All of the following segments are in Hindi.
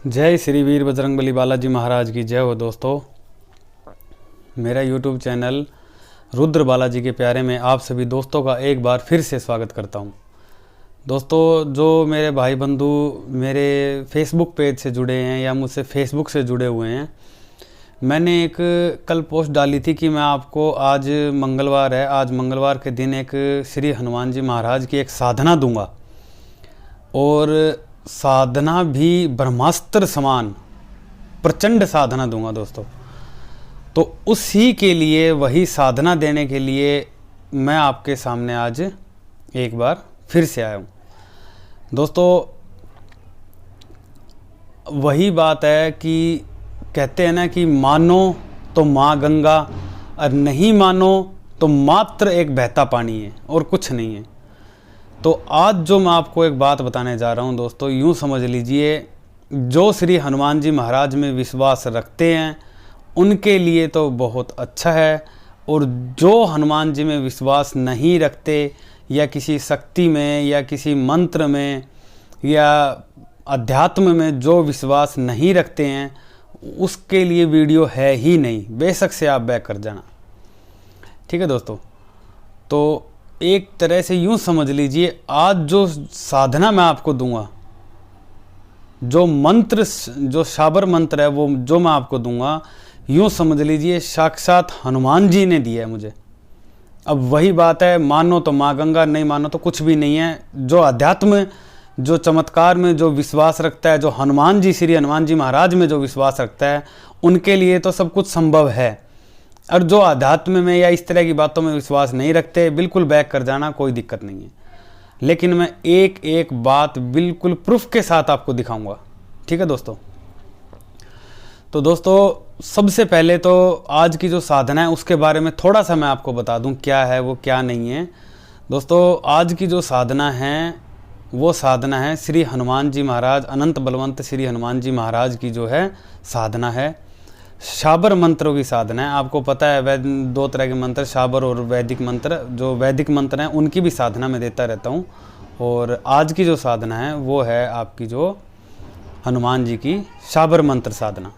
जय श्री वीर बजरंगबली बालाजी महाराज की जय हो। दोस्तों, मेरा YouTube चैनल रुद्र बालाजी के प्यारे में आप सभी दोस्तों का एक बार फिर से स्वागत करता हूं। दोस्तों, जो मेरे भाई बंधु मेरे फेसबुक पेज से जुड़े हैं या मुझसे फेसबुक से जुड़े हुए हैं, मैंने एक कल पोस्ट डाली थी कि मैं आपको आज मंगलवार है, आज मंगलवार के दिन एक श्री हनुमान जी महाराज की एक साधना दूंगा और साधना भी ब्रह्मास्त्र समान प्रचंड साधना दूंगा। दोस्तों, तो उसी के लिए, वही साधना देने के लिए मैं आपके सामने आज एक बार फिर से आया हूँ। दोस्तों, वही बात है कि कहते हैं ना कि मानो तो माँ गंगा और नहीं मानो तो मात्र एक बहता पानी है और कुछ नहीं है। तो आज जो मैं आपको एक बात बताने जा रहा हूं दोस्तों, यूं समझ लीजिए, जो श्री हनुमान जी महाराज में विश्वास रखते हैं उनके लिए तो बहुत अच्छा है, और जो हनुमान जी में विश्वास नहीं रखते या किसी शक्ति में या किसी मंत्र में या अध्यात्म में जो विश्वास नहीं रखते हैं उसके लिए वीडियो है ही नहीं। बेशक से आप बैक कर जाना, ठीक है दोस्तों। तो एक तरह से यूं समझ लीजिए, आज जो साधना मैं आपको दूंगा, जो मंत्र, जो शाबर मंत्र है, वो जो मैं आपको दूंगा, यूं समझ लीजिए साक्षात हनुमान जी ने दिया है मुझे। अब वही बात है, मानो तो माँ गंगा, नहीं मानो तो कुछ भी नहीं है। जो अध्यात्म, जो चमत्कार में जो विश्वास रखता है, जो हनुमान जी, श्री हनुमान जी महाराज में जो विश्वास रखता है, उनके लिए तो सब कुछ संभव है। और जो अध्यात्म में या इस तरह की बातों में विश्वास नहीं रखते, बिल्कुल बैक कर जाना, कोई दिक्कत नहीं है। लेकिन मैं एक एक बात बिल्कुल प्रूफ के साथ आपको दिखाऊंगा, ठीक है दोस्तों। तो दोस्तों, सबसे पहले तो आज की जो साधना है उसके बारे में थोड़ा सा मैं आपको बता दूं, क्या है वो, क्या नहीं है। दोस्तों, आज की जो साधना है वो साधना है श्री हनुमान जी महाराज, अनंत बलवंत श्री हनुमान जी महाराज की जो है साधना है, शाबर मंत्रों की साधना है। आपको पता है दो तरह के मंत्र, शाबर और वैदिक मंत्र। जो वैदिक मंत्र हैं उनकी भी साधना मैं देता रहता हूँ, और आज की जो साधना है वो है आपकी जो हनुमान जी की शाबर मंत्र साधना।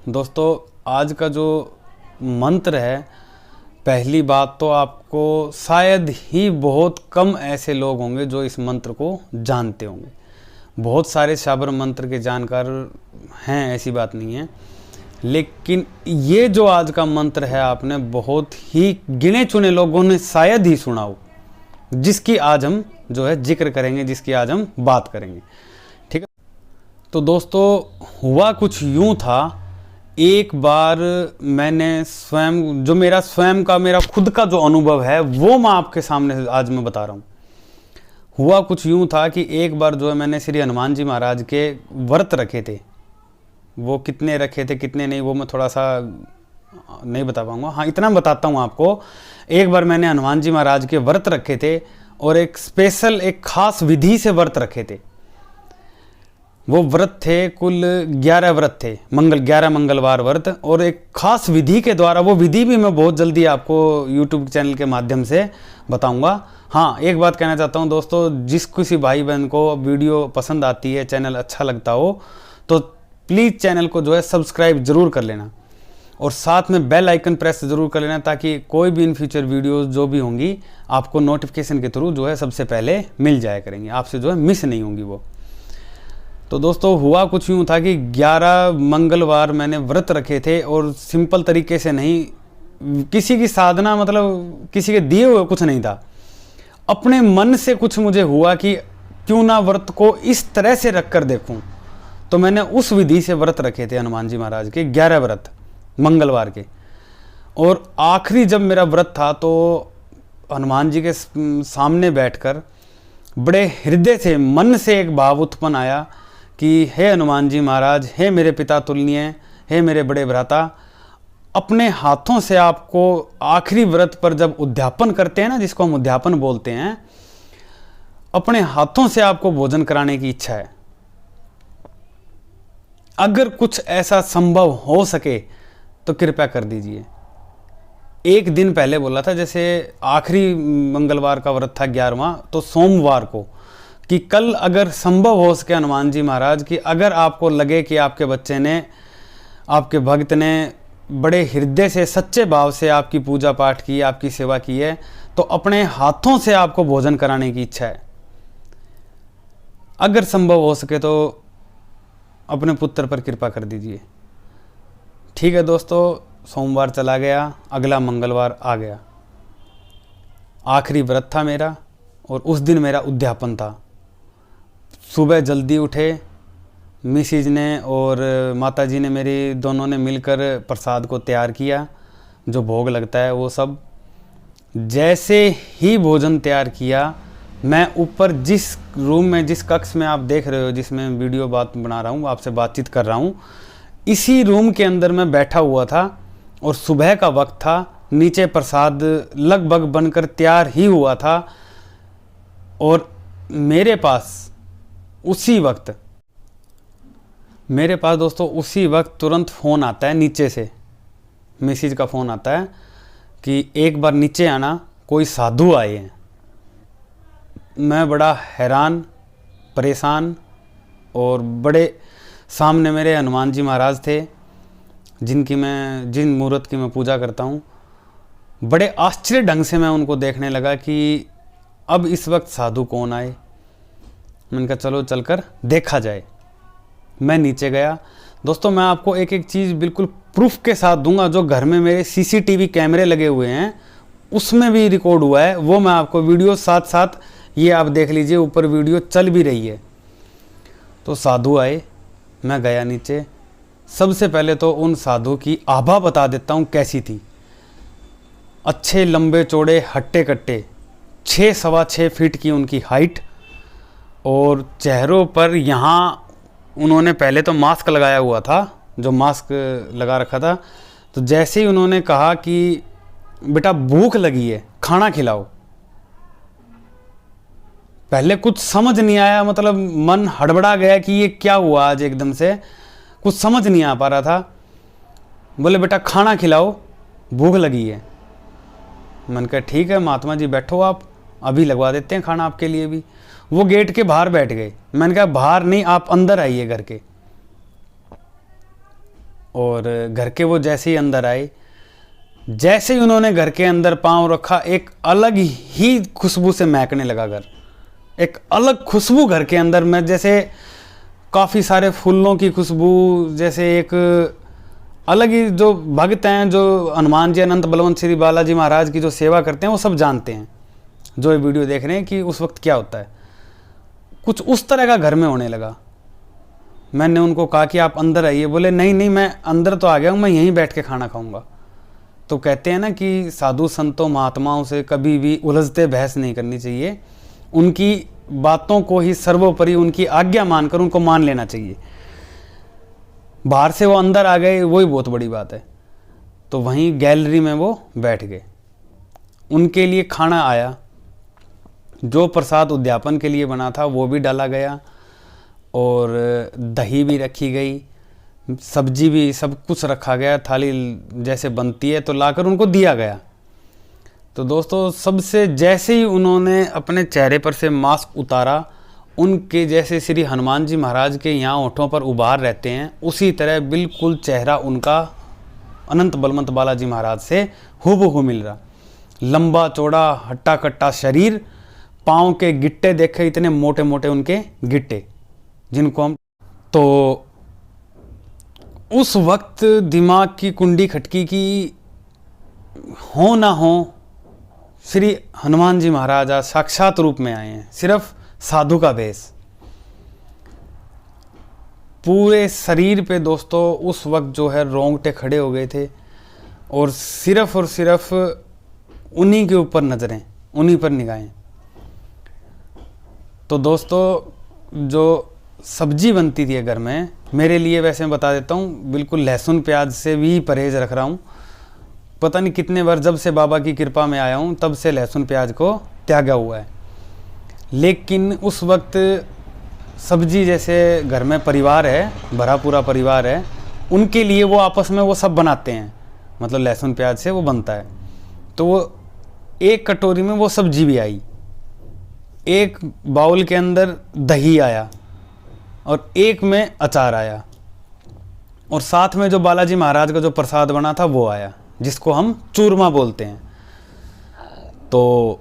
दोस्तों, आज का जो मंत्र है, पहली बात तो आपको शायद ही बहुत कम ऐसे लोग होंगे जो इस मंत्र को जानते होंगे। बहुत सारे शाबर मंत्र के जानकार हैं, ऐसी बात नहीं है, लेकिन ये जो आज का मंत्र है आपने बहुत ही गिने चुने लोगों ने शायद ही सुना हो, जिसकी आज हम जो है जिक्र करेंगे, जिसकी आज हम बात करेंगे, ठीक है। तो दोस्तों, हुआ कुछ यूं था, एक बार मैंने स्वयं, जो मेरा स्वयं का, मेरा खुद का जो अनुभव है वो मैं आपके सामने आज मैं बता रहा हूँ। हुआ कुछ यूं था कि एक बार जो है मैंने श्री हनुमान जी महाराज के व्रत रखे थे। वो कितने रखे थे कितने नहीं वो मैं थोड़ा सा नहीं बता पाऊंगा, हाँ इतना बताता हूँ आपको। एक बार मैंने हनुमान जी महाराज के व्रत रखे थे और एक स्पेशल, एक खास विधि से व्रत रखे थे। वो व्रत थे, कुल 11 व्रत थे, 11 मंगलवार व्रत, और एक खास विधि के द्वारा, वो विधि भी मैं बहुत जल्दी आपको YouTube चैनल के माध्यम से बताऊंगा। हाँ, एक बात कहना चाहता हूँ दोस्तों, जिस किसी भाई बहन को वीडियो पसंद आती है, चैनल अच्छा लगता हो, तो प्लीज़ चैनल को जो है सब्सक्राइब ज़रूर कर लेना, और साथ में बेल आइकन प्रेस ज़रूर कर लेना, ताकि कोई भी इन फ्यूचर वीडियोज़ जो भी होंगी आपको नोटिफिकेशन के थ्रू जो है सबसे पहले मिल जाया करेंगी, आपसे जो है मिस नहीं होंगी वो। तो दोस्तों, हुआ कुछ यूँ था कि 11 मंगलवार मैंने व्रत रखे थे, और सिंपल तरीके से नहीं, किसी की साधना, मतलब किसी के दिए हुए कुछ नहीं था, अपने मन से कुछ मुझे हुआ कि क्यों ना व्रत को इस तरह से रख कर देखूं। तो मैंने उस विधि से व्रत रखे थे हनुमान जी महाराज के 11 व्रत मंगलवार के। और आखिरी जब मेरा व्रत था तो हनुमान जी के सामने बैठकर बड़े हृदय से, मन से एक भाव उत्पन्न आया कि हे हनुमान जी महाराज, हे मेरे पिता तुल्य, हे मेरे बड़े भ्राता, अपने हाथों से आपको आखिरी व्रत पर जब उद्यापन करते हैं ना, जिसको हम उद्यापन बोलते हैं, अपने हाथों से आपको भोजन कराने की इच्छा है। अगर कुछ ऐसा संभव हो सके तो कृपया कर दीजिए। एक दिन पहले बोला था, जैसे आखिरी मंगलवार का व्रत था 11वां, तो सोमवार को कि कल अगर संभव हो सके हनुमान जी महाराज कि अगर आपको लगे कि आपके बच्चे ने, आपके भक्त ने बड़े हृदय से सच्चे भाव से आपकी पूजा पाठ की, आपकी सेवा की है, तो अपने हाथों से आपको भोजन कराने की इच्छा है, अगर संभव हो सके तो अपने पुत्र पर कृपा कर दीजिए। ठीक है दोस्तों, सोमवार चला गया, अगला मंगलवार आ गया। आखिरी व्रत था मेरा और उस दिन मेरा उद्यापन था। सुबह जल्दी उठे, मिसिज ने और माताजी ने मेरी दोनों ने मिलकर प्रसाद को तैयार किया, जो भोग लगता है वो सब। जैसे ही भोजन तैयार किया, मैं ऊपर जिस रूम में, जिस कक्ष में आप देख रहे हो, जिसमें वीडियो बात बना रहा हूँ, आपसे बातचीत कर रहा हूँ, इसी रूम के अंदर मैं बैठा हुआ था और सुबह का वक्त था। नीचे प्रसाद लगभग बनकर तैयार ही हुआ था और मेरे पास दोस्तों उसी वक्त तुरंत फ़ोन आता है नीचे से, मिसिज का फ़ोन आता है कि एक बार नीचे आना, कोई साधु आए हैं। मैं बड़ा हैरान, परेशान, और बड़े सामने मेरे हनुमान जी महाराज थे, जिन मूर्त की मैं पूजा करता हूँ। बड़े आश्चर्य ढंग से मैं उनको देखने लगा कि अब इस वक्त साधु कौन आए। मैंने कहा चलो चलकर देखा जाए। मैं नीचे गया। दोस्तों मैं आपको एक एक चीज़ बिल्कुल प्रूफ के साथ दूंगा, जो घर में मेरे सीसीटीवी कैमरे लगे हुए हैं उसमें भी रिकॉर्ड हुआ है, वो मैं आपको वीडियो साथ साथ, ये आप देख लीजिए, ऊपर वीडियो चल भी रही है। तो साधु आए, मैं गया नीचे। सबसे पहले तो उन साधु की आभा बता देता हूँ कैसी थी। अच्छे लंबे चौड़े हट्टे कट्टे, 6-6.25 फीट की उनकी हाइट, और चेहरों पर यहाँ उन्होंने पहले तो मास्क लगाया हुआ था, जो मास्क लगा रखा था। तो जैसे ही उन्होंने कहा कि बेटा भूख लगी है, खाना खिलाओ, पहले कुछ समझ नहीं आया, मतलब मन हड़बड़ा गया कि ये क्या हुआ आज, एकदम से कुछ समझ नहीं आ पा रहा था। बोले बेटा खाना खिलाओ, भूख लगी है। मैंने कहा ठीक है महात्मा जी बैठो, आप अभी लगवा देते हैं खाना आपके लिए भी। वो गेट के बाहर बैठ गए। मैंने कहा बाहर नहीं, आप अंदर आइए घर के। और घर के वो जैसे ही अंदर आए, जैसे ही उन्होंने घर के अंदर पांव रखा, एक अलग ही खुशबू से महकने लगा घर। एक अलग खुशबू घर के अंदर में, जैसे काफ़ी सारे फूलों की खुशबू, जैसे एक अलग ही, जो भक्त हैं, जो हनुमान जी, अनंत बलवंत श्री बालाजी महाराज की जो सेवा करते हैं, वो सब जानते हैं, जो ये वीडियो देख रहे हैं, कि उस वक्त क्या होता है। कुछ उस तरह का घर में होने लगा। मैंने उनको कहा कि आप अंदर आइए। बोले नहीं नहीं, मैं अंदर तो आ गया हूँ, मैं यहीं बैठ के खाना खाऊंगा। तो कहते हैं ना कि साधु संतों महात्माओं से कभी भी उलझते बहस नहीं करनी चाहिए, उनकी बातों को ही सर्वोपरि, उनकी आज्ञा मानकर उनको मान लेना चाहिए। बाहर से वो अंदर आ गए, वही बहुत बड़ी बात है। तो वहीं गैलरी में वो बैठ गए। उनके लिए खाना आया, जो प्रसाद उद्यापन के लिए बना था वो भी डाला गया, और दही भी रखी गई, सब्जी भी, सब कुछ रखा गया। थाली जैसे बनती है तो लाकर उनको दिया गया। तो दोस्तों सबसे, जैसे ही उन्होंने अपने चेहरे पर से मास्क उतारा, उनके जैसे श्री हनुमान जी महाराज के यहाँ होठों पर उभार रहते हैं, उसी तरह बिल्कुल चेहरा उनका अनंत बलवंत बालाजी महाराज से हूबहू मिल रहा। लंबा चौड़ा हट्टा कट्टा शरीर, पाँव के गिट्टे देखे, इतने मोटे मोटे उनके गिट्टे, जिनको हम, तो उस वक्त दिमाग की कुंडी खटकी कि हो ना हो, श्री हनुमान जी महाराज आज साक्षात रूप में आए हैं, सिर्फ साधु का भेष। पूरे शरीर पे दोस्तों उस वक्त जो है रोंगटे खड़े हो गए थे, और सिर्फ उन्हीं के ऊपर नजरें, उन्हीं पर निगाहें। तो दोस्तों जो सब्जी बनती थी घर में, मेरे लिए वैसे मैं बता देता हूँ, बिल्कुल लहसुन प्याज से भी परहेज रख रहा हूँ। पता नहीं कितने बार, जब से बाबा की कृपा में आया हूँ तब से लहसुन प्याज को त्यागा हुआ है। लेकिन उस वक्त सब्जी, जैसे घर में परिवार है, भरा पूरा परिवार है, उनके लिए वो आपस में वो सब बनाते हैं, मतलब लहसुन प्याज से वो बनता है। तो वो एक कटोरी में वो सब्जी भी आई, एक बाउल के अंदर दही आया और एक में अचार आया, और साथ में जो बालाजी महाराज का जो प्रसाद बना था वो आया, जिसको हम चूरमा बोलते हैं। तो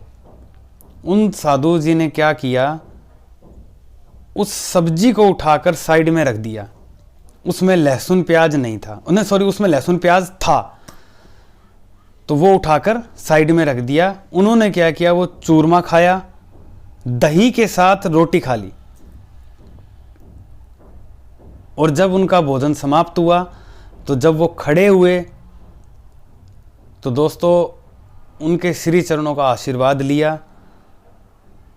उन साधु जी ने क्या किया, उस सब्जी को उठाकर साइड में रख दिया। उसमें लहसुन प्याज नहीं था, उसमें लहसुन प्याज था, तो वो उठाकर साइड में रख दिया। उन्होंने क्या किया, वो चूरमा खाया, दही के साथ रोटी खा ली, और जब उनका भोजन समाप्त हुआ तो जब वो खड़े हुए तो दोस्तों उनके श्री चरणों का आशीर्वाद लिया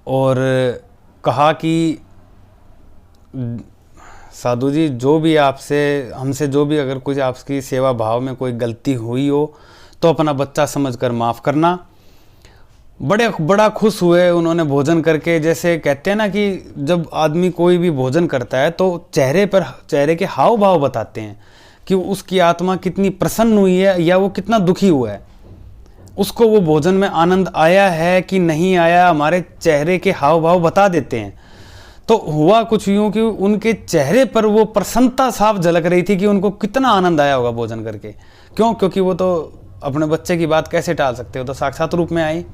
और कहा कि साधु जी, जो भी हमसे जो भी अगर कुछ आपकी सेवा भाव में कोई गलती हुई हो तो अपना बच्चा समझकर माफ़ करना। बड़ा खुश हुए उन्होंने भोजन करके। जैसे कहते हैं ना कि जब आदमी कोई भी भोजन करता है तो चेहरे के हाव भाव बताते हैं कि उसकी आत्मा कितनी प्रसन्न हुई है या वो कितना दुखी हुआ है, उसको वो भोजन में आनंद आया है कि नहीं आया, हमारे चेहरे के हाव भाव बता देते हैं। तो हुआ कुछ यूँ कि उनके चेहरे पर वो प्रसन्नता साफ झलक रही थी कि उनको कितना आनंद आया होगा भोजन करके। क्यों? क्योंकि वो तो अपने बच्चे की बात कैसे टाल सकते हो, तो साक्षात रूप में आई।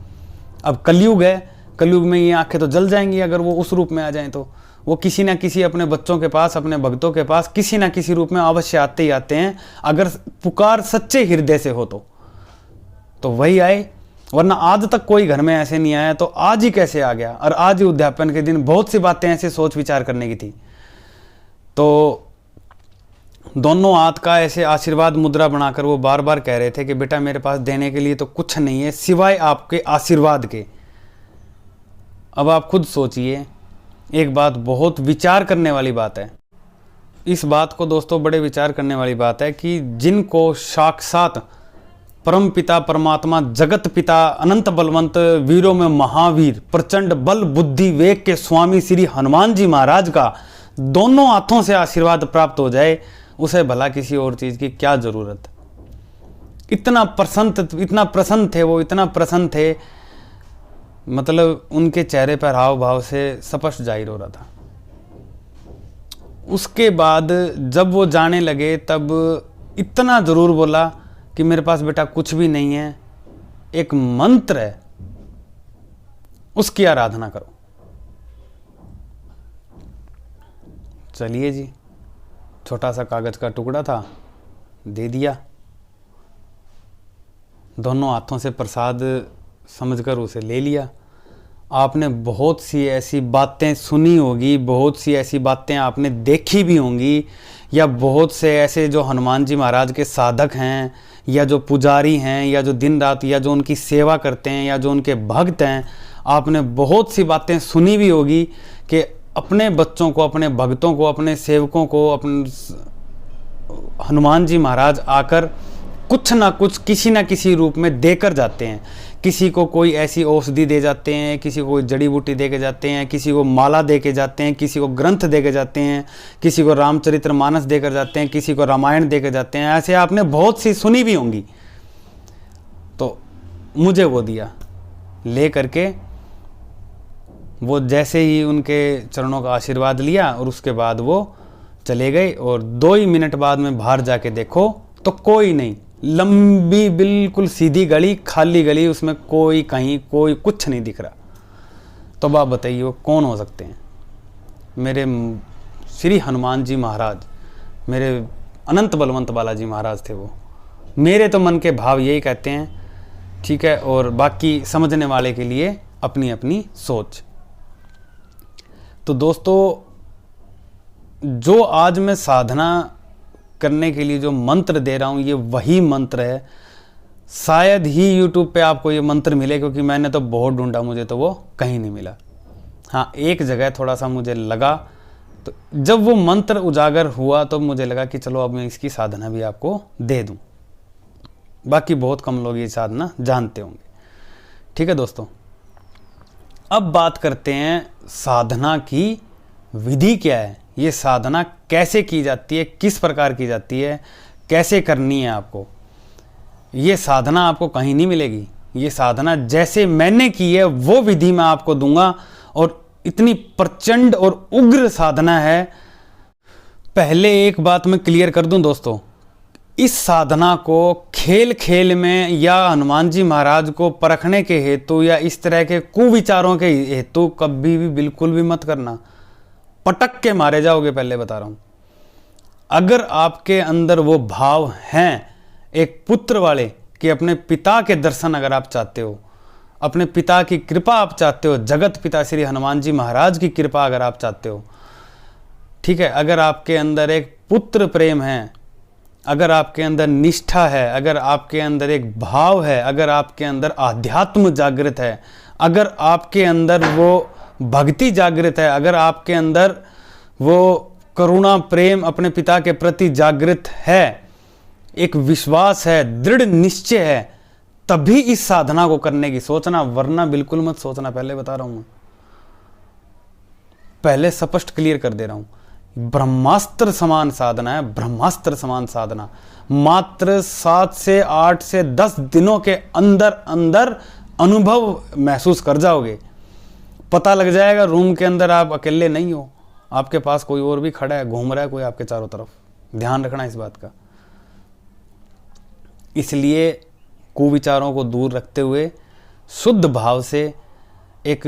अब कलयुग है, कलयुग में ये आंखें तो जल जाएंगी अगर वो उस रूप में आ जाएं। तो वो किसी ना किसी अपने बच्चों के पास, अपने भक्तों के पास किसी ना किसी रूप में अवश्य आते ही आते हैं, अगर पुकार सच्चे हृदय से हो तो वही आए। वरना आज तक कोई घर में ऐसे नहीं आया, तो आज ही कैसे आ गया? और आज ही उद्यापन के दिन बहुत सी बातें ऐसे सोच विचार करने की थी। तो दोनों हाथ का ऐसे आशीर्वाद मुद्रा बनाकर वो बार बार कह रहे थे कि बेटा मेरे पास देने के लिए तो कुछ नहीं है सिवाय आपके आशीर्वाद के। अब आप खुद सोचिए, एक बात बहुत विचार करने वाली बात है। इस बात को दोस्तों बड़े विचार करने वाली बात है कि जिनको साक्षात परम पिता परमात्मा जगत पिता अनंत बलवंत वीरों में महावीर प्रचंड बल बुद्धि वेग के स्वामी श्री हनुमान जी महाराज का दोनों हाथों से आशीर्वाद प्राप्त हो जाए, उसे भला किसी और चीज की क्या जरूरत। इतना प्रसन्न थे वो, इतना प्रसन्न थे, मतलब उनके चेहरे पर हाव भाव से स्पष्ट जाहिर हो रहा था। उसके बाद जब वो जाने लगे तब इतना जरूर बोला कि मेरे पास बेटा कुछ भी नहीं है, एक मंत्र है, उसकी आराधना करो। चलिए जी, छोटा सा कागज का टुकड़ा था, दे दिया। दोनों हाथों से प्रसाद समझकर उसे ले लिया। आपने बहुत सी ऐसी बातें सुनी होगी, बहुत सी ऐसी बातें आपने देखी भी होंगी, या बहुत से ऐसे जो हनुमान जी महाराज के साधक हैं, या जो पुजारी हैं, या जो दिन रात या जो उनकी सेवा करते हैं, या जो उनके भक्त हैं, आपने बहुत सी बातें सुनी भी होगी कि अपने बच्चों को, अपने भक्तों को, अपने सेवकों को अपने हनुमान जी महाराज आकर कुछ ना कुछ किसी ना किसी रूप में देकर जाते हैं। किसी को कोई ऐसी औषधि दे जाते हैं, किसी को कोई जड़ी बूटी दे के जाते हैं, किसी को माला दे के जाते हैं, किसी को ग्रंथ दे के जाते हैं, किसी को रामचरितमानस देकर जाते हैं, किसी को रामायण दे के जाते हैं। ऐसे आपने बहुत सी सुनी भी होंगी। तो मुझे वो दिया, ले करके वो जैसे ही उनके चरणों का आशीर्वाद लिया और उसके बाद वो चले गए। और 2 ही मिनट बाद में बाहर जाके देखो तो कोई नहीं, लंबी बिल्कुल सीधी गली, खाली गली, उसमें कोई कहीं कोई कुछ नहीं दिख रहा। तो आप बताइए वो कौन हो सकते हैं? मेरे श्री हनुमान जी महाराज, मेरे अनंत बलवंत बालाजी महाराज थे वो। मेरे तो मन के भाव यही कहते हैं, ठीक है, और बाकी समझने वाले के लिए अपनी अपनी सोच। तो दोस्तों, जो आज मैं साधना करने के लिए जो मंत्र दे रहा हूँ, ये वही मंत्र है। शायद ही YouTube पे आपको ये मंत्र मिले, क्योंकि मैंने तो बहुत ढूंढा, मुझे तो वो कहीं नहीं मिला। हाँ, एक जगह थोड़ा सा मुझे लगा, तो जब वो मंत्र उजागर हुआ तो मुझे लगा कि चलो अब मैं इसकी साधना भी आपको दे दूँ। बाकी बहुत कम लोग ये साधना जानते होंगे। ठीक है दोस्तों, अब बात करते हैं साधना की विधि क्या है, ये साधना कैसे की जाती है, किस प्रकार की जाती है, कैसे करनी है आपको। ये साधना आपको कहीं नहीं मिलेगी। ये साधना जैसे मैंने की है वो विधि मैं आपको दूंगा, और इतनी प्रचंड और उग्र साधना है। पहले एक बात मैं क्लियर कर दूं दोस्तों, इस साधना को खेल खेल में या हनुमान जी महाराज को परखने के हेतु या इस तरह के कुविचारों के हेतु कभी भी बिल्कुल भी मत करना, पटक के मारे जाओगे। पहले बता रहा हूं, अगर आपके अंदर वो भाव हैं एक पुत्र वाले कि अपने पिता के दर्शन अगर आप चाहते हो, अपने पिता की कृपा आप चाहते हो, जगत पिता श्री हनुमान जी महाराज की कृपा अगर आप चाहते हो, ठीक है, अगर आपके अंदर एक पुत्र प्रेम है, अगर आपके अंदर निष्ठा है, अगर आपके अंदर एक भाव है, अगर आपके अंदर आध्यात्म जागृत है, अगर आपके अंदर वो भक्ति जागृत है, अगर आपके अंदर वो करुणा प्रेम अपने पिता के प्रति जागृत है, एक विश्वास है, दृढ़ निश्चय है, तभी इस साधना को करने की सोचना, वरना बिल्कुल मत सोचना। पहले बता रहा हूं मैं, पहले स्पष्ट क्लियर कर दे रहा हूं, ब्रह्मास्त्र समान साधना है, ब्रह्मास्त्र समान साधना। मात्र 7 से 8 से 10 दिनों के अंदर अंदर अनुभव महसूस कर जाओगे। पता लग जाएगा रूम के अंदर आप अकेले नहीं हो, आपके पास कोई और भी खड़ा है, घूम रहा है कोई आपके चारों तरफ। ध्यान रखना इस बात का। इसलिए कुविचारों को दूर रखते हुए शुद्ध भाव से, एक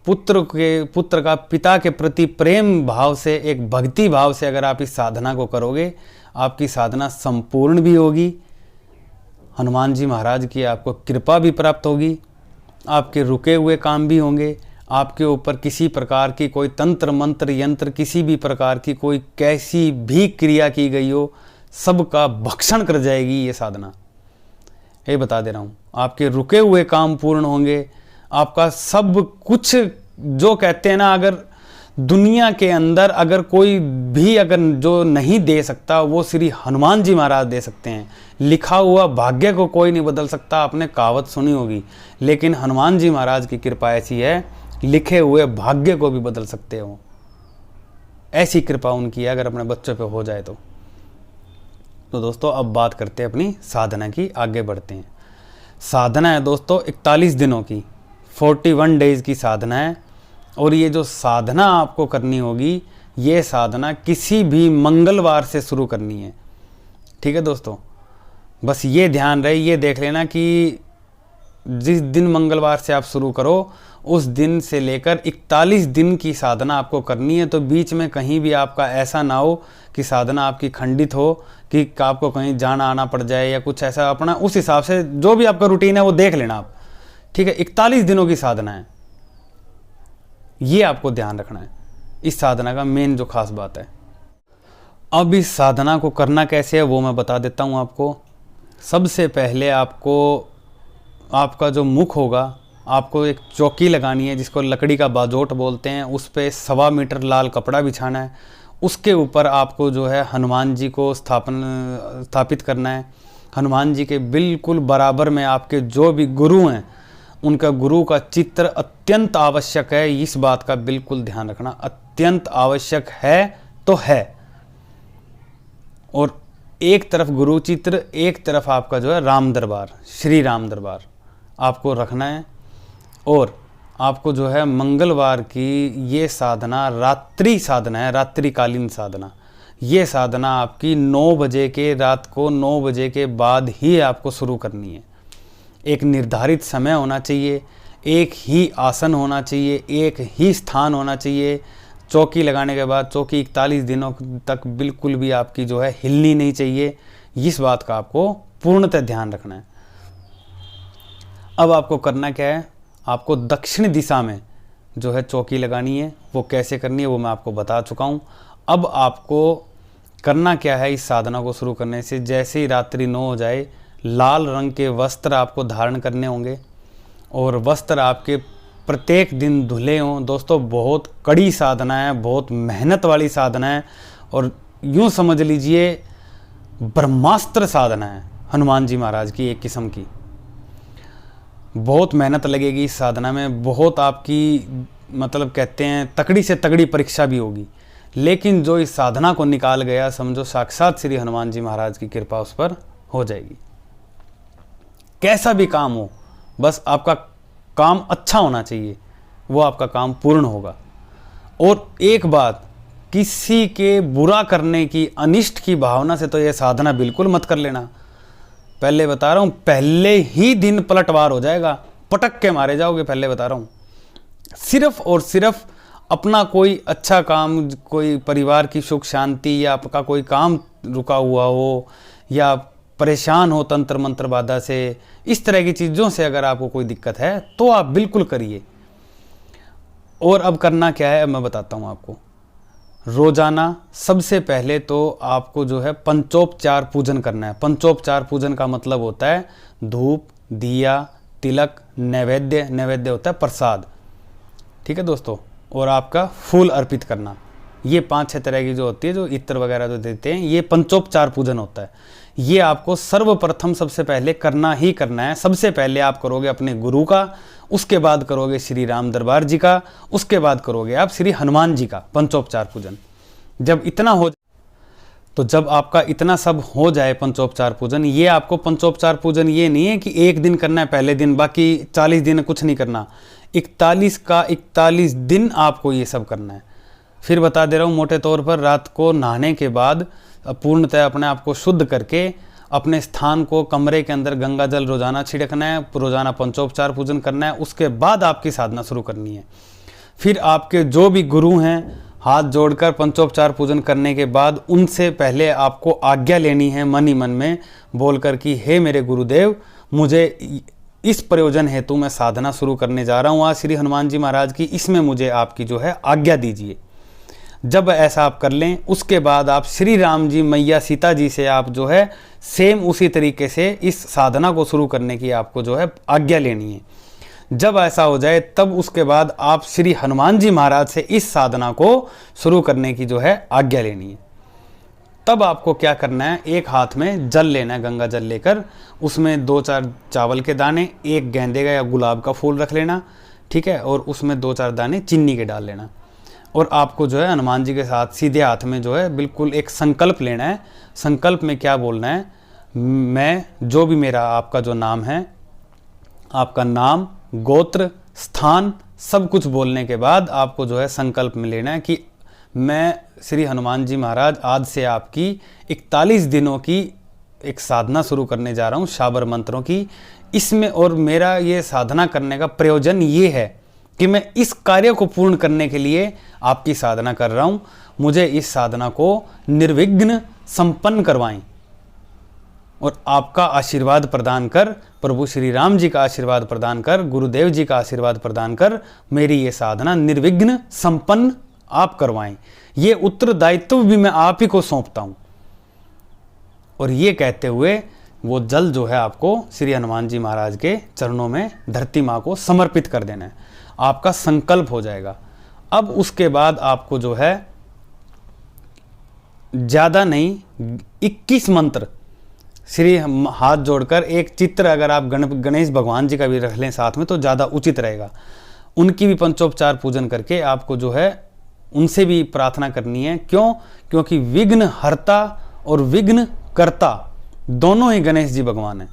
पुत्र का पिता के प्रति प्रेम भाव से, एक भक्ति भाव से अगर आप इस साधना को करोगे, आपकी साधना संपूर्ण भी होगी, हनुमान जी महाराज की आपको कृपा भी प्राप्त होगी, आपके रुके हुए काम भी होंगे, आपके ऊपर किसी प्रकार की कोई तंत्र मंत्र यंत्र, किसी भी प्रकार की कोई कैसी भी क्रिया की गई हो, सबका भक्षण कर जाएगी ये साधना। ये बता दे रहा हूँ, आपके रुके हुए काम पूर्ण होंगे, आपका सब कुछ जो कहते हैं ना, अगर दुनिया के अंदर अगर कोई भी अगर जो नहीं दे सकता, वो श्री हनुमान जी महाराज दे सकते हैं। लिखा हुआ भाग्य को कोई नहीं बदल सकता, आपने कहावत सुनी होगी, लेकिन हनुमान जी महाराज की कृपा ऐसी है, लिखे हुए भाग्य को भी बदल सकते हो। ऐसी कृपा उनकी है, अगर अपने बच्चों पे हो जाए तो दोस्तों अब बात करते हैं अपनी साधना की, आगे बढ़ते हैं। साधना है दोस्तों 41 दिनों की, 41 डेज की साधना है। और ये जो साधना आपको करनी होगी, ये साधना किसी भी मंगलवार से शुरू करनी है। ठीक है दोस्तों, बस ये ध्यान रहे, ये देख लेना कि जिस दिन मंगलवार से आप शुरू करो, उस दिन से लेकर 41 दिन की साधना आपको करनी है। तो बीच में कहीं भी आपका ऐसा ना हो कि साधना आपकी खंडित हो, कि आपको कहीं जाना आना पड़ जाए या कुछ ऐसा। अपना उस हिसाब से जो भी आपका रूटीन है वो देख लेना आप, ठीक है। 41 दिनों की साधना है, ये आपको ध्यान रखना है। इस साधना का मेन जो खास बात है, अब इस साधना को करना कैसे है वो मैं बता देता हूँ आपको। सबसे पहले आपको, आपका जो मुख होगा, आपको एक चौकी लगानी है जिसको लकड़ी का बाजोट बोलते हैं, उस पर 1.25 मीटर लाल कपड़ा बिछाना है। उसके ऊपर आपको जो है हनुमान जी को स्थापित करना है। हनुमान जी के बिल्कुल बराबर में आपके जो भी गुरु हैं, उनका गुरु का चित्र अत्यंत आवश्यक है। इस बात का बिल्कुल ध्यान रखना, अत्यंत आवश्यक है तो है। और एक तरफ गुरु चित्र, एक तरफ आपका जो है राम दरबार, श्री राम दरबार आपको रखना है। और आपको जो है मंगलवार की ये साधना रात्रि साधना है, रात्रिकालीन साधना। ये साधना आपकी 9 बजे के, रात को 9 बजे के बाद ही आपको शुरू करनी है। एक निर्धारित समय होना चाहिए, एक ही आसन होना चाहिए, एक ही स्थान होना चाहिए। चौकी लगाने के बाद चौकी 41 दिनों तक बिल्कुल भी आपकी जो है हिलनी नहीं चाहिए। इस बात का आपको पूर्णतः ध्यान रखना है। अब आपको करना क्या है, आपको दक्षिण दिशा में जो है चौकी लगानी है। वो कैसे करनी है वो मैं आपको बता चुका हूँ। अब आपको करना क्या है, इस साधना को शुरू करने से जैसे ही रात्रि 9 हो जाए, लाल रंग के वस्त्र आपको धारण करने होंगे और वस्त्र आपके प्रत्येक दिन धुले हों। दोस्तों बहुत कड़ी साधना है, बहुत मेहनत वाली साधना है, और यूँ समझ लीजिए ब्रह्मास्त्र साधना है हनुमान जी महाराज की एक किस्म की। बहुत मेहनत लगेगी इस साधना में, बहुत आपकी मतलब कहते हैं तकड़ी से तकड़ी परीक्षा भी होगी, लेकिन जो इस साधना को निकाल गया, समझो साक्षात श्री हनुमान जी महाराज की कृपा उस पर हो जाएगी। कैसा भी काम हो, बस आपका काम अच्छा होना चाहिए, वो आपका काम पूर्ण होगा। और एक बात, किसी के बुरा करने की, अनिष्ट की भावना से तो ये साधना बिल्कुल मत कर लेना। पहले बता रहा हूँ, पहले ही दिन पलटवार हो जाएगा, पटक के मारे जाओगे। पहले बता रहा हूँ, सिर्फ और सिर्फ अपना कोई अच्छा काम, कोई परिवार की सुख शांति, या आपका कोई काम रुका हुआ हो, या परेशान हो तंत्र मंत्र बाधा से, इस तरह की चीज़ों से अगर आपको कोई दिक्कत है तो आप बिल्कुल करिए। और अब करना क्या है, अब मैं बताता हूँ आपको। रोजाना सबसे पहले तो आपको जो है पंचोपचार पूजन करना है। पंचोपचार पूजन का मतलब होता है धूप, दिया, तिलक, नैवेद्य। नैवेद्य होता है प्रसाद, ठीक है दोस्तों, और आपका फूल अर्पित करना। ये 5-6 तरह की जो होती है, जो इत्र वगैरह जो देते हैं, ये पंचोपचार पूजन होता है। ये आपको सर्वप्रथम सबसे पहले करना ही करना है। सबसे पहले आप करोगे अपने गुरु का, उसके बाद करोगे श्री राम दरबार जी का, उसके बाद करोगे आप श्री हनुमान जी का पंचोपचार पूजन। जब इतना हो, तो जब आपका इतना सब हो जाए पंचोपचार पूजन, ये आपको पंचोपचार पूजन ये नहीं है कि एक दिन करना है पहले दिन, बाकी 40 दिन कुछ नहीं करना। 41 का 41 दिन आपको ये सब करना है। फिर बता दे रहा हूँ, मोटे तौर पर रात को नहाने के बाद पूर्णतः अपने आप को शुद्ध करके अपने स्थान को, कमरे के अंदर गंगा जल रोजाना छिड़कना है, रोजाना पंचोपचार पूजन करना है। उसके बाद आपकी साधना शुरू करनी है। फिर आपके जो भी गुरु हैं, हाथ जोड़कर पंचोपचार पूजन करने के बाद उनसे पहले आपको आज्ञा लेनी है, मन ही मन में बोलकर कि हे मेरे गुरुदेव, मुझे इस प्रयोजन हेतु मैं साधना शुरू करने जा रहा हूँ आज श्री हनुमान जी महाराज की, इसमें मुझे आपकी जो है आज्ञा दीजिए। जब ऐसा आप कर लें, उसके बाद आप श्री राम जी, मैया सीता जी से आप जो है सेम उसी तरीके से इस साधना को शुरू करने की आपको जो है आज्ञा लेनी है। जब ऐसा हो जाए, तब उसके बाद आप श्री हनुमान जी महाराज से इस साधना को शुरू करने की जो है आज्ञा लेनी है। तब आपको क्या करना है, एक हाथ में जल लेना है, गंगा जल लेकर उसमें 2-4 चावल के दाने, एक गेंदे का या गुलाब का फूल रख लेना, ठीक है, और उसमें 2-4 दाने चीनी के डाल लेना। और आपको जो है हनुमान जी के साथ सीधे हाथ में जो है बिल्कुल एक संकल्प लेना है। संकल्प में क्या बोलना है, मैं जो भी मेरा आपका जो नाम है, आपका नाम, गोत्र, स्थान, सब कुछ बोलने के बाद आपको जो है संकल्प में लेना है कि मैं श्री हनुमान जी महाराज आज से आपकी 41 दिनों की एक साधना शुरू करने जा रहा हूँ, शाबर मंत्रों की। इसमें और मेरा ये साधना करने का प्रयोजन ये है कि मैं इस कार्य को पूर्ण करने के लिए आपकी साधना कर रहा हूँ। मुझे इस साधना को निर्विघ्न संपन्न करवाएं और आपका आशीर्वाद प्रदान कर, प्रभु श्री राम जी का आशीर्वाद प्रदान कर, गुरुदेव जी का आशीर्वाद प्रदान कर, मेरी ये साधना निर्विघ्न संपन्न आप करवाएं। ये उत्तरदायित्व भी मैं आप ही को सौंपता हूँ। और ये कहते हुए वो जल जो है आपको श्री हनुमान जी महाराज के चरणों में धरती माँ को समर्पित कर देना है। आपका संकल्प हो जाएगा। अब उसके बाद आपको जो है ज़्यादा नहीं, 21 मंत्र श्री हाथ जोड़कर, एक चित्र अगर आप गणेश भगवान जी का भी रख लें साथ में तो ज़्यादा उचित रहेगा। उनकी भी पंचोपचार पूजन करके आपको जो है उनसे भी प्रार्थना करनी है। क्यों? क्योंकि विघ्न हर्ता और विघ्न कर्ता दोनों ही गणेश जी भगवान हैं।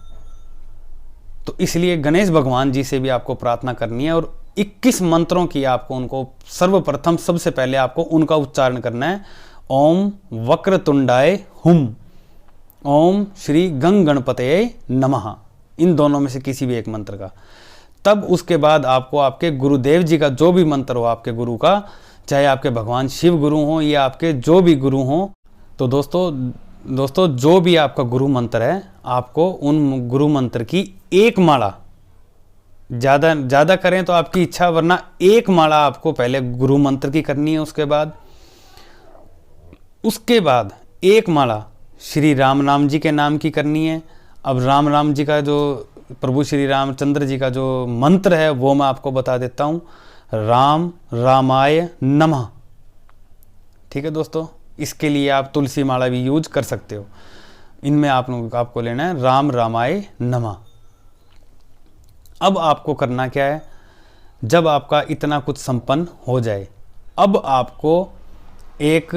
तो इसलिए गणेश भगवान जी से भी आपको प्रार्थना करनी है और 21 मंत्रों की आपको उनको सर्वप्रथम सबसे पहले आपको उनका उच्चारण करना है। ओम वक्रतुंडाय हुम, ओम श्री गंग गणपतये नमः, इन दोनों में से किसी भी एक मंत्र का। तब उसके बाद आपको आपके गुरुदेव जी का जो भी मंत्र हो, आपके गुरु का, चाहे आपके भगवान शिव गुरु हों या आपके जो भी गुरु हों, तो दोस्तों जो भी आपका गुरु मंत्र है, आपको उन गुरु मंत्र की एक माला, ज़्यादा करें तो आपकी इच्छा, वरना एक माला आपको पहले गुरु मंत्र की करनी है। उसके बाद एक माला श्री राम नाम जी के नाम की करनी है। अब राम जी का जो प्रभु श्री रामचंद्र जी का जो मंत्र है वो मैं आपको बता देता हूँ, राम रामाय नमः। ठीक है दोस्तों, इसके लिए आप तुलसी माला भी यूज कर सकते हो। इनमें आपको लेना है राम रामाय नमः। अब आपको करना क्या है, जब आपका इतना कुछ संपन्न हो जाए, अब आपको एक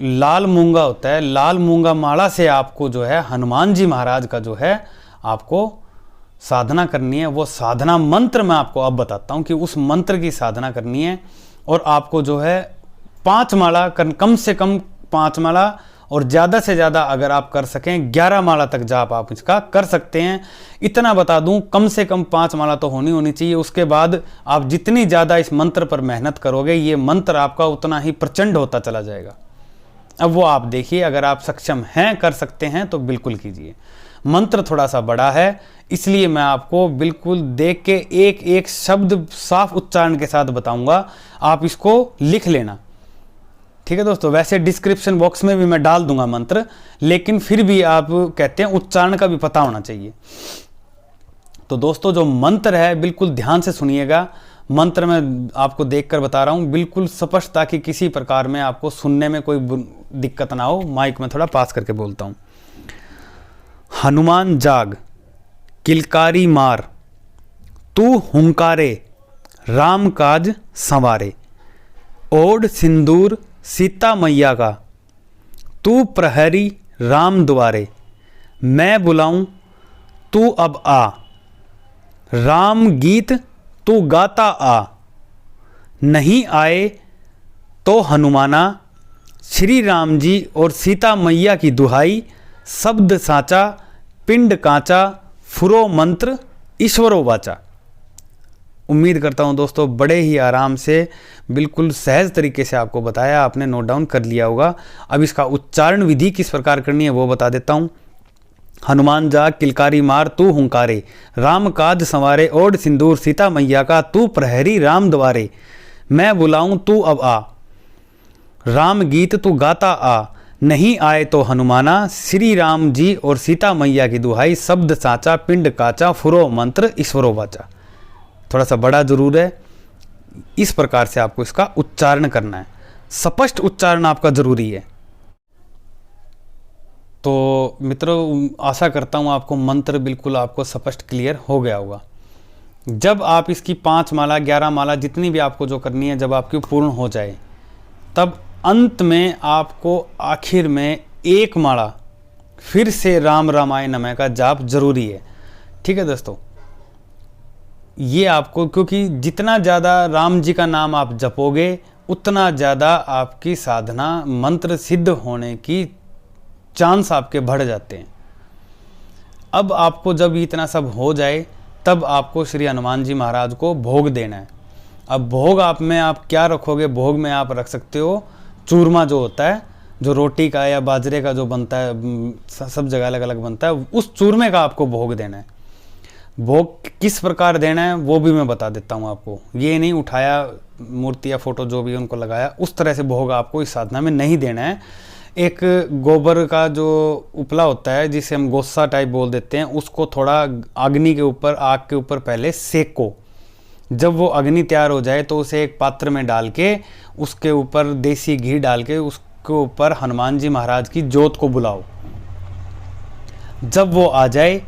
लाल मूंगा होता है, लाल मूंगा माला से आपको जो है हनुमान जी महाराज का जो है आपको साधना करनी है, वो साधना मंत्र मैं आपको अब बताता हूँ कि उस मंत्र की साधना करनी है। और आपको जो है 5 माला कम से कम 5 माला, और ज़्यादा से ज़्यादा अगर आप कर सकें 11 माला तक जाप आप इसका कर सकते हैं। इतना बता दूं, कम से कम 5 माला तो होनी चाहिए। उसके बाद आप जितनी ज़्यादा इस मंत्र पर मेहनत करोगे, ये मंत्र आपका उतना ही प्रचंड होता चला जाएगा। अब वो आप देखिए, अगर आप सक्षम हैं, कर सकते हैं तो बिल्कुल कीजिए। मंत्र थोड़ा सा बड़ा है, इसलिए मैं आपको बिल्कुल देख के एक एक शब्द साफ उच्चारण के साथ बताऊंगा, आप इसको लिख लेना, ठीक है दोस्तों। वैसे डिस्क्रिप्शन बॉक्स में भी मैं डाल दूंगा मंत्र, लेकिन फिर भी आप कहते हैं उच्चारण का भी पता होना चाहिए। तो दोस्तों जो मंत्र है बिल्कुल ध्यान से सुनिएगा। मंत्र मैं आपको देखकर बता रहा हूँ बिल्कुल स्पष्ट, ताकि किसी प्रकार में आपको सुनने में कोई दिक्कत ना हो। माइक में थोड़ा पास करके बोलता हूँ। हनुमान जाग, किलकारी मार, तू हुंकारे, राम काज संवारे। ओढ़ सिंदूर सीता मैया का, तू प्रहरी राम द्वारे। मैं बुलाऊं तू अब आ, राम गीत तू गाता आ। नहीं आए तो हनुमाना, श्री राम जी और सीता मैया की दुहाई। शब्द साचा पिंड कांचा, फुरो मंत्र ईश्वरो वाचा। उम्मीद करता हूं दोस्तों बड़े ही आराम से बिल्कुल सहज तरीके से आपको बताया, आपने नोट डाउन कर लिया होगा। अब इसका उच्चारण विधि किस प्रकार करनी है वो बता देता हूं। हनुमान जाग, किलकारी मार, तू हुंकारे, राम काज संवारे। ओढ़ सिंदूर सीता मैया का, तू प्रहरी राम द्वारे। मैं बुलाऊं तू अब आ, राम गीत तू गाता आ। नहीं आए तो हनुमाना, श्री राम जी और सीता मैया की दुहाई। शब्द साचा पिंड काचा, फुरो मंत्र ईश्वरो वाचा। थोड़ा सा बड़ा जरूर है, इस प्रकार से आपको इसका उच्चारण करना है। स्पष्ट उच्चारण आपका जरूरी है। तो मित्रों आशा करता हूँ आपको मंत्र बिल्कुल आपको स्पष्ट क्लियर हो गया होगा। जब आप इसकी 5 माला 11 माला जितनी भी आपको जो करनी है, जब आपकी पूर्ण हो जाए, तब अंत में आपको आखिर में 1 माला फिर से राम रामाय नमः का जाप जरूरी है, ठीक है दोस्तों। ये आपको, क्योंकि जितना ज़्यादा राम जी का नाम आप जपोगे उतना ज़्यादा आपकी साधना मंत्र सिद्ध होने की चांस आपके बढ़ जाते हैं। अब आपको जब इतना सब हो जाए, तब आपको श्री हनुमान जी महाराज को भोग देना है। अब भोग आप में आप क्या रखोगे? भोग में आप रख सकते हो चूरमा जो होता है, जो रोटी का या बाजरे का जो बनता है, सब जगह अलग अलग बनता है, उस चूरमे का आपको भोग देना है। भोग किस प्रकार देना है वो भी मैं बता देता हूँ आपको। ये नहीं उठाया मूर्ति या फोटो जो भी उनको लगाया, उस तरह से भोग आपको इस साधना में नहीं देना है। एक गोबर का जो उपला होता है, जिसे हम गोस्सा टाइप बोल देते हैं, उसको थोड़ा अग्नि के ऊपर, आग के ऊपर पहले सेको। जब वो अग्नि तैयार हो जाए तो उसे एक पात्र में डाल के, उसके ऊपर देसी घी डाल के, उसके ऊपर हनुमान जी महाराज की जोत को बुलाओ। जब वो आ जाए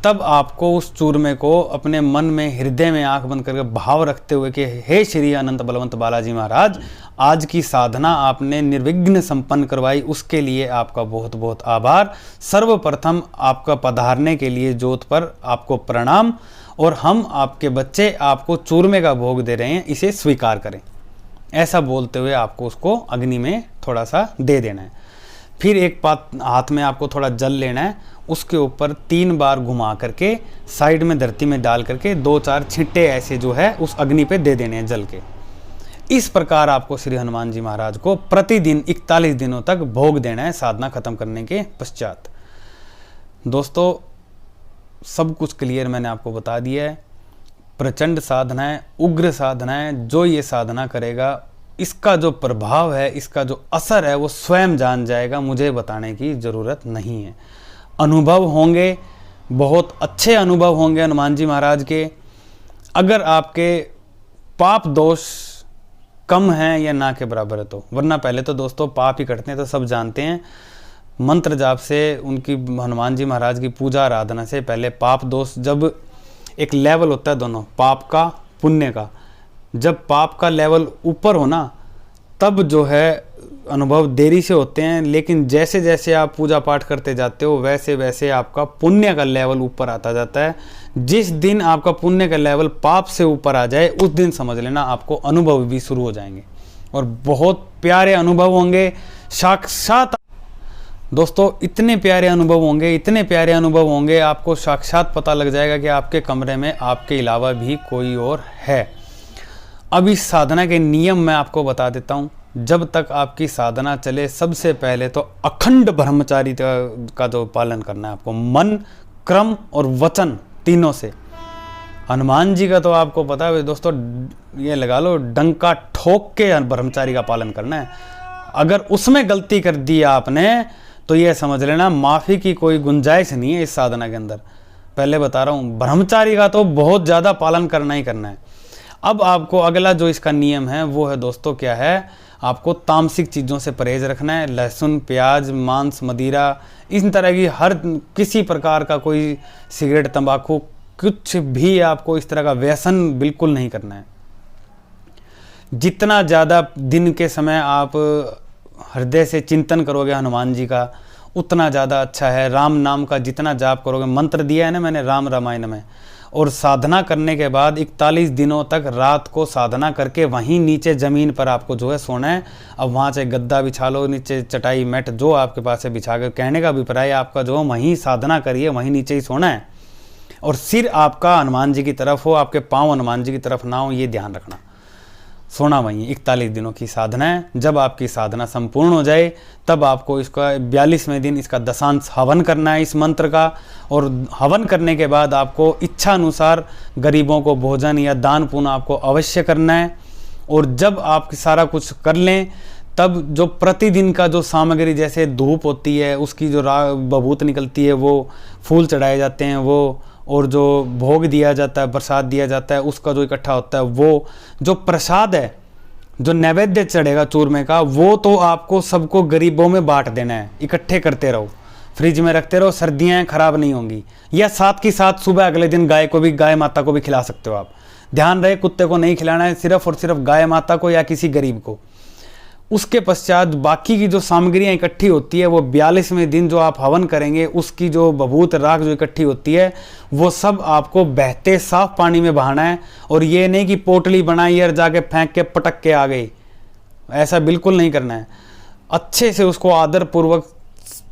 तब आपको उस चूरमे को अपने मन में, हृदय में आंख बंद करके भाव रखते हुए कि हे श्री अनंत बलवंत बालाजी महाराज, आज की साधना आपने निर्विघ्न संपन्न करवाई, उसके लिए आपका बहुत बहुत आभार। सर्वप्रथम आपका पधारने के लिए जोत पर आपको प्रणाम, और हम आपके बच्चे आपको चूरमे का भोग दे रहे हैं, इसे स्वीकार करें। ऐसा बोलते हुए आपको उसको अग्नि में थोड़ा सा दे देना है। फिर एक हाथ में आपको थोड़ा जल लेना है, उसके ऊपर 3 बार घुमा करके साइड में धरती में डाल करके 2-4 छींटे ऐसे जो है उस अग्नि पे दे देने हैं जल के। इस प्रकार आपको श्री हनुमान जी महाराज को प्रतिदिन 41 दिनों तक भोग देना है, साधना खत्म करने के पश्चात। दोस्तों सब कुछ क्लियर मैंने आपको बता दिया है। प्रचंड साधना है, उग्र साधना है। जो ये साधना करेगा, इसका जो प्रभाव है, इसका जो असर है, वो स्वयं जान जाएगा, मुझे बताने की ज़रूरत नहीं है। अनुभव होंगे, बहुत अच्छे अनुभव होंगे हनुमान जी महाराज के। अगर आपके पाप दोष कम हैं या ना के बराबर है तो, वरना पहले तो दोस्तों पाप ही करते हैं, तो सब जानते हैं। मंत्र जाप से, उनकी हनुमान जी महाराज की पूजा आराधना से पहले पाप दोष, जब एक लेवल होता है दोनों, पाप का पुण्य का, जब पाप का लेवल ऊपर हो ना, तब जो है अनुभव देरी से होते हैं, लेकिन जैसे जैसे आप पूजा पाठ करते जाते हो वैसे वैसे आपका पुण्य का लेवल ऊपर आता जाता है। जिस दिन आपका पुण्य का लेवल पाप से ऊपर आ जाए उस दिन समझ लेना आपको अनुभव भी शुरू हो जाएंगे और बहुत प्यारे अनुभव होंगे। साक्षात दोस्तों इतने प्यारे अनुभव होंगे, इतने प्यारे अनुभव होंगे, आपको साक्षात पता लग जाएगा कि आपके कमरे में आपके अलावा भी कोई और है। अब इस साधना के नियम मैं आपको बता देता हूँ। जब तक आपकी साधना चले सबसे पहले तो अखंड ब्रह्मचारी का जो पालन करना है आपको, मन, क्रम और वचन तीनों से। हनुमान जी का तो आपको पता है दोस्तों, ये लगा लो डंका ठोक के ब्रह्मचारी का पालन करना है। अगर उसमें गलती कर दी आपने तो ये समझ लेना माफ़ी की कोई गुंजाइश नहीं है इस साधना के अंदर। पहले बता रहा हूँ, ब्रह्मचारी का तो बहुत ज़्यादा पालन करना ही करना है। अब आपको अगला जो इसका नियम है वो है दोस्तों क्या है, आपको तामसिक चीज़ों से परहेज रखना है। लहसुन, प्याज, मांस, मदिरा, इस तरह की हर किसी प्रकार का कोई सिगरेट, तंबाकू, कुछ भी आपको इस तरह का व्यसन बिल्कुल नहीं करना है। जितना ज़्यादा दिन के समय आप हृदय से चिंतन करोगे हनुमान जी का उतना ज़्यादा अच्छा है। राम नाम का जितना जाप करोगे, मंत्र दिया है ना मैंने राम रामायण में, और साधना करने के बाद 41 दिनों तक रात को साधना करके वहीं नीचे ज़मीन पर आपको जो है सोना है। अब वहाँ से गद्दा बिछा लो, नीचे चटाई मैट जो आपके पास है बिछा के, कहने का अभिप्राय आपका जो वहीं साधना करिए, वहीं नीचे ही सोना है। और सिर आपका हनुमान जी की तरफ हो, आपके पाँव हनुमान जी की तरफ ना हो, ये ध्यान रखना। सोना वहीं 41 दिनों की साधना है। जब आपकी साधना संपूर्ण हो जाए तब आपको इसका 42वें दिन इसका दशांश हवन करना है इस मंत्र का। और हवन करने के बाद आपको इच्छा अनुसार गरीबों को भोजन या दान पुण्य आपको अवश्य करना है। और जब आप सारा कुछ कर लें तब जो प्रतिदिन का जो सामग्री, जैसे धूप होती है उसकी जो बबूत निकलती है, वो फूल चढ़ाए जाते हैं वो, और जो भोग दिया जाता है, प्रसाद दिया जाता है, उसका जो इकट्ठा होता है, वो जो प्रसाद है, जो नैवेद्य चढ़ेगा चूरमे का, वो तो आपको सबको गरीबों में बांट देना है। इकट्ठे करते रहो, फ्रिज में रखते रहो, सर्दियाँ खराब नहीं होंगी। या साथ की साथ सुबह अगले दिन गाय को भी, गाय माता को भी खिला सकते हो आप। ध्यान रहे कुत्ते को नहीं खिलाना है, सिर्फ और सिर्फ गाय माता को या किसी गरीब को। उसके पश्चात बाकी की जो सामग्रियाँ इकट्ठी होती है वो 42वें दिन जो आप हवन करेंगे उसकी जो बभूत राख जो इकट्ठी होती है वो सब आपको बहते साफ पानी में बहाना है। और ये नहीं कि पोटली बनाई और जाके फेंक के पटक के आ गई, ऐसा बिल्कुल नहीं करना है। अच्छे से उसको आदरपूर्वक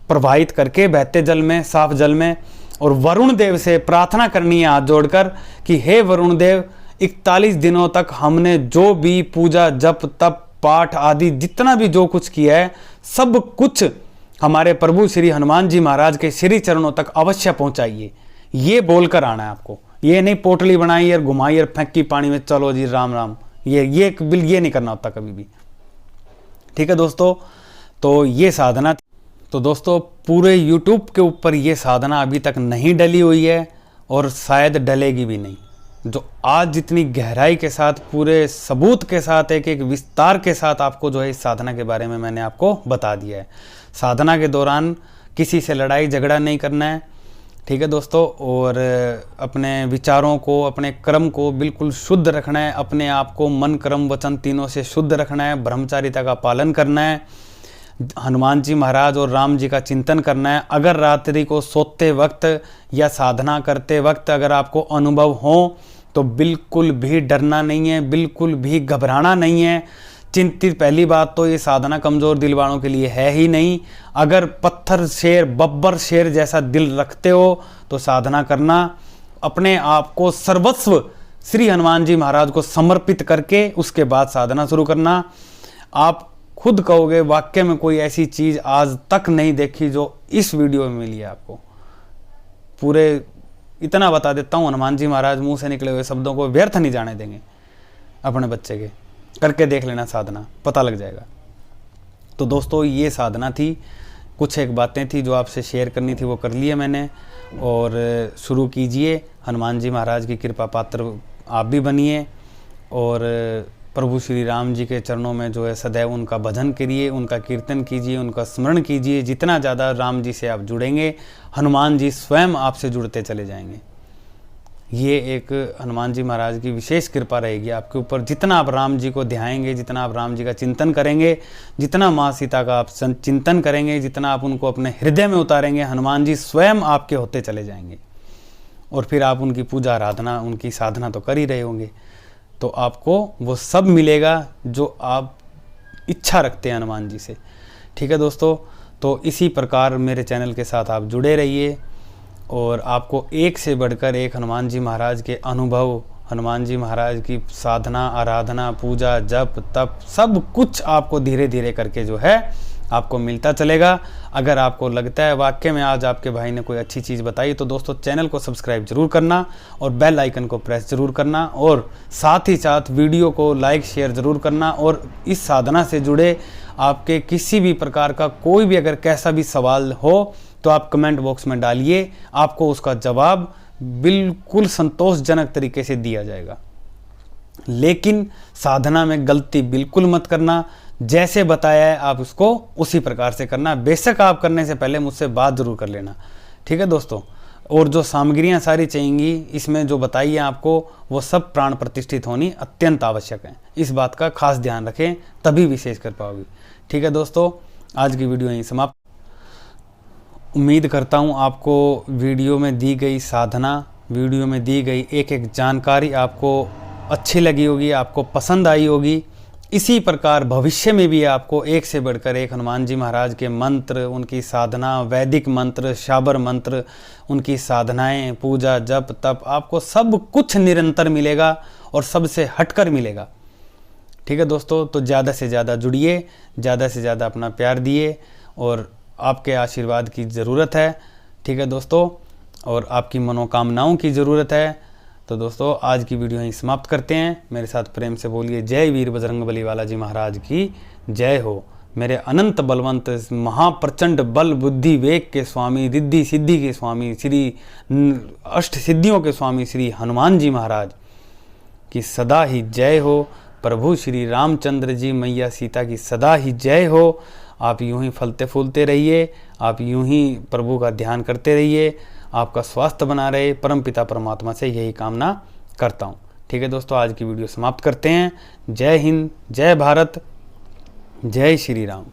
प्रवाहित करके बहते जल में, साफ जल में, और वरुण देव से प्रार्थना करनी है हाथ जोड़कर कि हे वरुण देव, 41 दिनों तक हमने जो भी पूजा, जप, तप, पाठ आदि जितना भी जो कुछ किया है सब कुछ हमारे प्रभु श्री हनुमान जी महाराज के श्री चरणों तक अवश्य पहुंचाइए। ये बोलकर आना है आपको। ये नहीं पोटली बनाई और घुमाई और फेंकी पानी में, चलो जी राम राम, ये नहीं करना होता कभी भी। ठीक है दोस्तों, तो ये साधना थी। तो दोस्तों पूरे YouTube के ऊपर ये साधना अभी तक नहीं डली हुई है और शायद डलेगी भी नहीं। जो आज जितनी गहराई के साथ, पूरे सबूत के साथ, एक एक विस्तार के साथ आपको जो है इस साधना के बारे में मैंने आपको बता दिया है। साधना के दौरान किसी से लड़ाई झगड़ा नहीं करना है, ठीक है दोस्तों। और अपने विचारों को, अपने कर्म को बिल्कुल शुद्ध रखना है। अपने आप को मन, कर्म, वचन तीनों से शुद्ध रखना है। ब्रह्मचारिता का पालन करना है। हनुमान जी महाराज और राम जी का चिंतन करना है। अगर रात्रि को सोते वक्त या साधना करते वक्त अगर आपको अनुभव हो तो बिल्कुल भी डरना नहीं है, बिल्कुल भी घबराना नहीं है। चिंतित, पहली बात तो ये साधना कमज़ोर दिल वालों के लिए है ही नहीं। अगर पत्थर शेर, बब्बर शेर जैसा दिल रखते हो तो साधना करना, अपने आप को सर्वस्व श्री हनुमान जी महाराज को समर्पित करके उसके बाद साधना शुरू करना। आप खुद कहोगे वाक्य में कोई ऐसी चीज़ आज तक नहीं देखी जो इस वीडियो में मिली है आपको। पूरे इतना बता देता हूँ, हनुमान जी महाराज मुंह से निकले हुए शब्दों को व्यर्थ नहीं जाने देंगे अपने बच्चे के। करके देख लेना साधना, पता लग जाएगा। तो दोस्तों ये साधना थी, कुछ एक बातें थी जो आपसे शेयर करनी थी, वो कर लिए मैंने। और शुरू कीजिए, हनुमान जी महाराज की कृपा पात्र आप भी बनिए और प्रभु श्री राम जी के चरणों में जो है सदैव उनका भजन करिए, उनका कीर्तन कीजिए, उनका स्मरण कीजिए। जितना ज़्यादा राम जी से आप जुड़ेंगे, हनुमान जी स्वयं आपसे जुड़ते चले जाएंगे। ये एक हनुमान जी महाराज की विशेष कृपा रहेगी आपके ऊपर। जितना आप राम जी को ध्याएंगे, जितना आप राम जी का चिंतन करेंगे, जितना माँ सीता का आप चिंतन करेंगे, जितना आप उनको अपने हृदय में उतारेंगे, हनुमान जी स्वयं आपके होते चले जाएंगे। और फिर आप उनकी पूजा आराधना, उनकी साधना तो कर ही रहे होंगे, तो आपको वो सब मिलेगा जो आप इच्छा रखते हैं हनुमान जी से। ठीक है दोस्तों, तो इसी प्रकार मेरे चैनल के साथ आप जुड़े रहिए और आपको एक से बढ़कर एक हनुमान जी महाराज के अनुभव, हनुमान जी महाराज की साधना, आराधना, पूजा, जप, तप, सब कुछ आपको धीरे धीरे करके जो है आपको मिलता चलेगा। अगर आपको लगता है वाकई में आज आपके भाई ने कोई अच्छी चीज़ बताई, तो दोस्तों चैनल को सब्सक्राइब जरूर करना और बेल आइकन को प्रेस जरूर करना, और साथ ही साथ वीडियो को लाइक शेयर जरूर करना। और इस साधना से जुड़े आपके किसी भी प्रकार का कोई भी अगर कैसा भी सवाल हो तो आप कमेंट बॉक्स में डालिए, आपको उसका जवाब बिल्कुल संतोषजनक तरीके से दिया जाएगा। लेकिन साधना में गलती बिल्कुल मत करना, जैसे बताया है आप उसको उसी प्रकार से करना। बेशक आप करने से पहले मुझसे बात जरूर कर लेना। ठीक है दोस्तों, और जो सामग्रियां सारी चाहिएंगी इसमें जो बताई है आपको, वो सब प्राण प्रतिष्ठित होनी अत्यंत आवश्यक है। इस बात का खास ध्यान रखें, तभी विशेष कर पाओगे। ठीक है दोस्तों, आज की वीडियो यहीं समाप्त। उम्मीद करता हूँ आपको वीडियो में दी गई साधना, वीडियो में दी गई एक एक जानकारी आपको अच्छी लगी होगी, आपको पसंद आई होगी। इसी प्रकार भविष्य में भी आपको एक से बढ़कर एक हनुमान जी महाराज के मंत्र, उनकी साधना, वैदिक मंत्र, शाबर मंत्र, उनकी साधनाएं, पूजा, जप, तप, आपको सब कुछ निरंतर मिलेगा और सबसे हटकर मिलेगा। ठीक है दोस्तों, तो ज़्यादा से ज़्यादा जुड़िए, ज़्यादा से ज़्यादा अपना प्यार दिए, और आपके आशीर्वाद की ज़रूरत है। ठीक है दोस्तों, और आपकी मनोकामनाओं की ज़रूरत है। तो दोस्तों आज की वीडियो यहीं समाप्त करते हैं। मेरे साथ प्रेम से बोलिए, जय वीर बजरंगबली वाला जी महाराज की जय हो। मेरे अनंत बलवंत महाप्रचंड बल बुद्धि वेग के स्वामी, रिद्धि सिद्धि के स्वामी, श्री अष्ट सिद्धियों के स्वामी श्री हनुमान जी महाराज की सदा ही जय हो। प्रभु श्री रामचंद्र जी, मैया सीता की सदा ही जय हो। आप यूं ही फलते फूलते रहिए, आप यूं ही प्रभु का ध्यान करते रहिए, आपका स्वास्थ्य बना रहे, परमपिता परमात्मा से यही कामना करता हूँ। ठीक है दोस्तों, आज की वीडियो समाप्त करते हैं। जय हिंद, जय भारत, जय श्री राम।